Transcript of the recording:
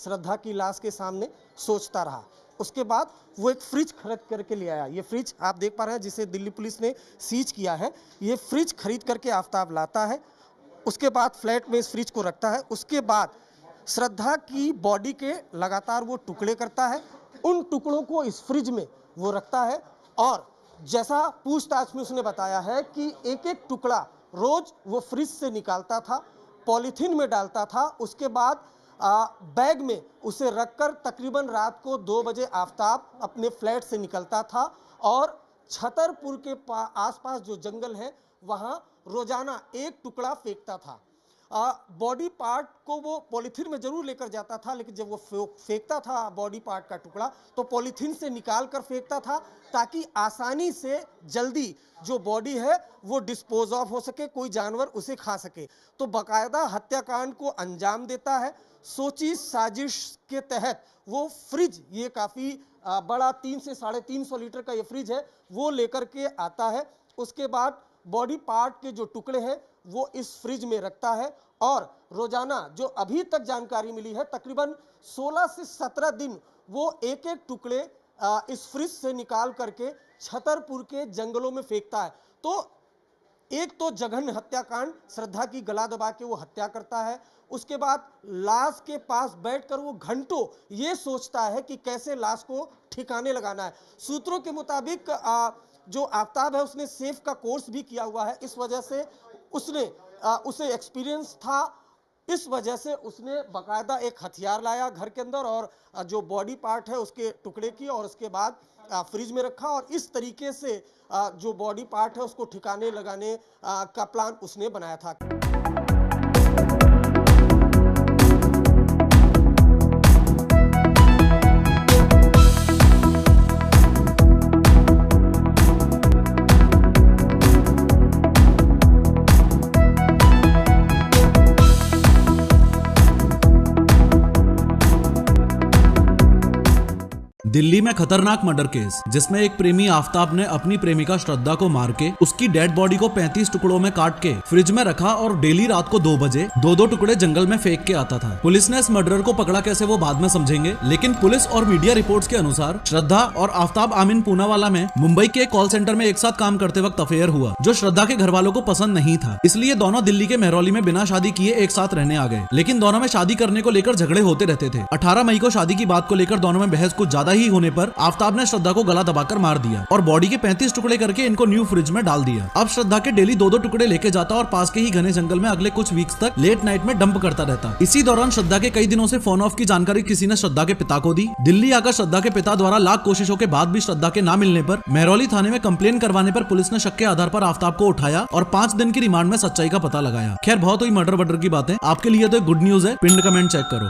श्रद्धा की लाश के सामने सोचता रहा। उसके बाद वो एक फ्रिज खरीद करके ले आया। ये फ्रिज आप देख पा रहे हैं जिसे दिल्ली पुलिस ने सीज किया है। ये फ्रिज खरीद करके आफताब लाता है। उसके बाद फ्लैट में इस फ्रिज को रखता है। उसके बाद श्रद्धा की बॉडी के लगातार वो टुकड़े करता है। उन टुकड़ों को इस फ्रिज में वो रखता है और जैसा पूछताछ में उसने बताया है कि एक एक टुकड़ा रोज वो फ्रिज से निकालता था, पॉलीथीन में डालता था। उसके बाद बैग में उसे रखकर तकरीबन रात को 2 बजे आफताब अपने फ्लैट से निकलता था और छतरपुर के आसपास जो जंगल है वहां रोजाना एक टुकड़ा फेंकता था। बॉडी पार्ट को वो पॉलीथीन में जरूर लेकर जाता था, लेकिन जब वो फेंकता था बॉडी पार्ट का टुकड़ा तो पॉलीथीन से निकाल कर फेंकता था ताकि आसानी से जल्दी जो बॉडी है वो डिस्पोज ऑफ हो सके, कोई जानवर उसे खा सके। तो बाकायदा हत्याकांड को अंजाम देता है। सोची साजिश के तहत वो फ्रिज, ये काफ़ी बड़ा 300 से 350 लीटर का ये फ्रिज है, वो लेकर के आता है। उसके बाद बॉडी पार्ट के जो टुकड़े हैं वो इस फ्रिज में रखता है और रोजाना जो अभी तक जानकारी मिली है तकरीबन 16 से 17 दिन वो एक एक टुकड़े इस फ्रिज से निकाल करके छतरपुर के जंगलों में फेंकता है। तो एक तो जघन्य हत्याकांड, श्रद्धा की गला दबा के वो हत्या करता है। उसके बाद लाश के पास बैठकर वो घंटों ये सोचता है कि कैसे लाश को ठिकाने लगाना है। सूत्रों के मुताबिक जो आफताब है उसने सेफ का कोर्स भी किया हुआ है। इस वजह से उसे एक्सपीरियंस था। इस वजह से उसने बाकायदा एक हथियार लाया घर के अंदर और जो बॉडी पार्ट है उसके टुकड़े किए और उसके बाद फ्रिज में रखा और इस तरीके से जो बॉडी पार्ट है उसको ठिकाने लगाने का प्लान उसने बनाया था। दिल्ली में खतरनाक मर्डर केस जिसमें एक प्रेमी आफताब ने अपनी प्रेमिका श्रद्धा को मार के उसकी डेड बॉडी को 35 टुकड़ों में काट के फ्रिज में रखा और डेली रात को 2 बजे 2-2 टुकड़े जंगल में फेंक के आता था। पुलिस ने इस मर्डरर को पकड़ा कैसे वो बाद में समझेंगे, लेकिन पुलिस और मीडिया रिपोर्ट्स के अनुसार श्रद्धा और आफताब आमीन पूनावाला में मुंबई के कॉल सेंटर में एक साथ काम करते वक्त अफेयर हुआ, जो श्रद्धा के घर वालों को पसंद नहीं था। इसलिए दोनों दिल्ली के मेहरौली में बिना शादी किए एक साथ रहने आ गए, लेकिन दोनों में शादी करने को लेकर झगड़े होते रहते थे। 18 मई को शादी की बात को लेकर दोनों में बहस कुछ ज्यादा ही होने पर आफताब ने श्रद्धा को गला दबाकर मार दिया और बॉडी के 35 टुकड़े करके इनको न्यू फ्रिज में डाल दिया। अब श्रद्धा के डेली 2-2 टुकड़े लेके जाता और पास के ही घने जंगल में अगले कुछ वीक्स तक लेट नाइट में डंप करता रहता। इसी दौरान श्रद्धा के कई दिनों से फोन ऑफ की जानकारी किसी ने श्रद्धा के पिता को दी। दिल्ली आकर श्रद्धा के पिता द्वारा लाख कोशिशों के बाद भी श्रद्धा के ना मिलने पर मेहरौली थाने में कंप्लेन करवाने पर पुलिस ने शक के आधार पर आफताब को उठाया और 5 दिन की रिमांड में सच्चाई का पता लगाया। खैर बहुत हुई मर्डर वर्डर की बातें, आपके लिए तो एक गुड न्यूज है, पिंड कमेंट चेक करो।